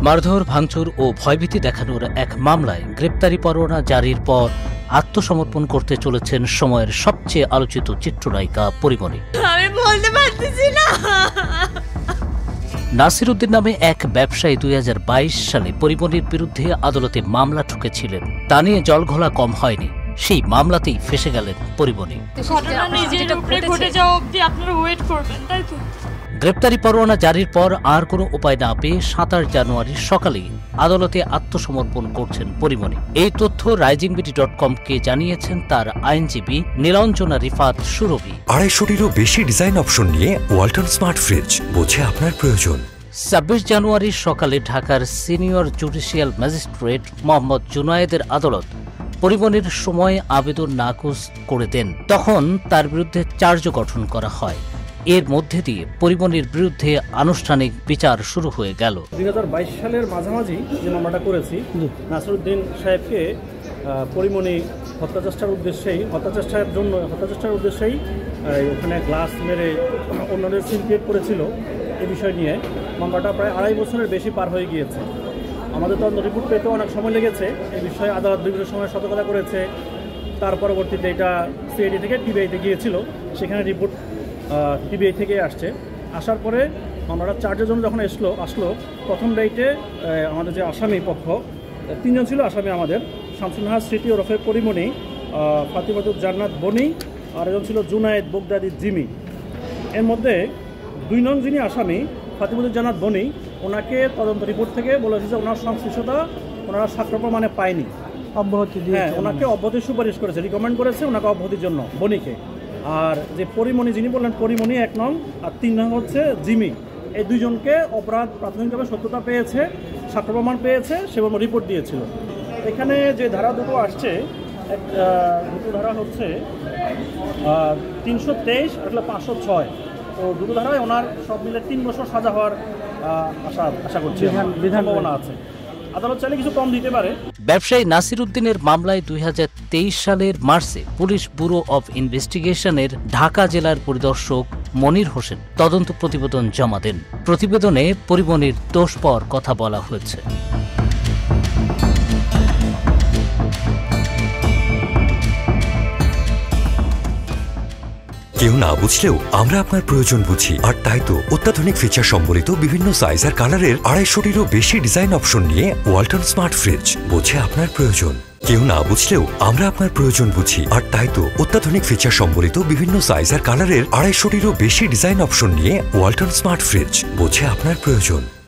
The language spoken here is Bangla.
মারধর, ভাঙচুর ও ভয়ভীতি দেখানোর এক মামলায় গ্রেপ্তারি পরোয়ানা জারির পর আত্মসমর্পণ করতে চলেছেন সময়ের সবচেয়ে আলোচিত চিত্রনায়িকা পরিমণি। আমি বলতে পারতেছি না। নাসির উদ্দিন নামে এক ব্যবসায়ী 2022 সালে পরিমণির বিরুদ্ধে আদালতে মামলা ঠুকেছিলেন। তা নিয়ে জলঘোলা কম হয়নি, সেই মামলাতেই ফেসে গেলেন পরিমণি। গ্রেপ্তারি পরোয়ানা জারির পর আর কোনো উপায় না পেয়ে 27 জানুয়ারি সকালে আদালতে আত্মসমর্পণ করছেন পরিমণি। এই তথ্য risingbt.com-কে জানিয়েছেন তার আইনজীবী নীলাঞ্জনা রিফাত সুরভি। 250-টিরও বেশি ডিজাইন অপশন নিয়ে ওয়ালটন স্মার্ট ফ্রিজ, বোঝে আপনার প্রয়োজন। 26 জানুয়ারি সকালে ঢাকার সিনিয়র জুডিশিয়াল ম্যাজিস্ট্রেট মোহাম্মদ জুনায়েদের আদালত পরিমণির সময় আবেদন নাকচ করে দেন। তখন তার বিরুদ্ধে চার্জ গঠন করা হয়। এর মধ্যে দিয়ে পরিমণির বিরুদ্ধে আনুষ্ঠানিক বিচার শুরু হয়ে গেল। 2022 সালের মাঝামাঝি যে মামলাটা করেছি, নাসির উদ্দিন সাহেবকে পরিমণি হত্যাচেষ্টার উদ্দেশ্যেই ওখানে গ্লাস মেরে অন্যদের সিন ক্রিয়েট করেছিল। এই বিষয় নিয়ে মামলাটা প্রায় 2.5 বছরের বেশি পার হয়ে গিয়েছে। আমাদের তদন্ত রিপোর্ট পেতে অনেক সময় লেগেছে। এই বিষয়ে আদালত বিভিন্ন সময় সতর্কতা করেছে। তার পরবর্তীতে এটা সিআইডি থেকে টিবিআইতে গিয়েছিল, সেখানে রিপোর্ট টিবিআই থেকে আসার পরে মামলাটা চার্জের জন্য যখন আসলো প্রথম রাইটে আমাদের যে আসামি পক্ষ 3 জন ছিল আসামি আমাদের, শামসুন নাহার স্মৃতি ওরফে পরিমণি, ফাতিমাতুল জান্নাত বনি, আর একজন ছিল জুনায়েদ বগদাদি জিমি। এর মধ্যে 2 নং যিনি আসামি ফাতিমাতুল জান্নাত বনি, ওনাকে তদন্ত রিপোর্ট থেকে বলেছে যে ওনার সংশ্লিষ্টতা ওনারা সাক্ষ্য প্রমাণে পায়নি, অব্যাহতি দিয়ে ওনাকে অব্যাহতির সুপারিশ করেছে, রিকমেন্ড করেছে ওনাকে অব্যাহতির জন্য বনিকে। আর যে পরিমণি যিনি বললেন পরিমণি 1 নং আর 3 নং হচ্ছে জিমি, এই 2 জনকে অপরাধ প্রাথমিকভাবে সত্যতা পেয়েছে, সাক্ষ্য প্রমাণ পেয়েছে, সেভাবে রিপোর্ট দিয়েছিল। এখানে যে ধারা দুটো আসছে, দুটো ধারা হচ্ছে 323 আর 506। তো দুটো ধারায় ওনার সব মিলে 3 বছর সাজা হওয়ার আশা করছি, সম্ভাবনা আছে। আদালত চাইলে কিছু কম দিতে পারে। ব্যবসায়ী নাসির উদ্দিনের মামলায় 2023 সালের মার্চে পুলিশ ব্যুরো অব ইনভেস্টিগেশনের ঢাকা জেলার পরিদর্শক মনির হোসেন তদন্ত প্রতিবেদন জমা দেন। প্রতিবেদনে পরিমণির দোষ পাওয়ার কথা বলা হয়েছে। কেউ না বুঝলেও আমরা আপনার প্রয়োজন বুঝি, আর তাই তো অত্যাধুনিক ফিচার সম্বলিত বিভিন্ন সাইজ আর কালারের 250-টিরও বেশি ডিজাইন অপশন নিয়ে ওয়ালটন স্মার্ট ফ্রিজ, বোঝে আপনার প্রয়োজন। কেউ না বুঝলেও আমরা আপনার প্রয়োজন বুঝি, আর তাই তো অত্যাধুনিক ফিচার সম্বলিত বিভিন্ন সাইজ আর কালারের 250-টিরও বেশি ডিজাইন অপশন নিয়ে ওয়ালটন স্মার্ট ফ্রিজ, বোঝে আপনার প্রয়োজন।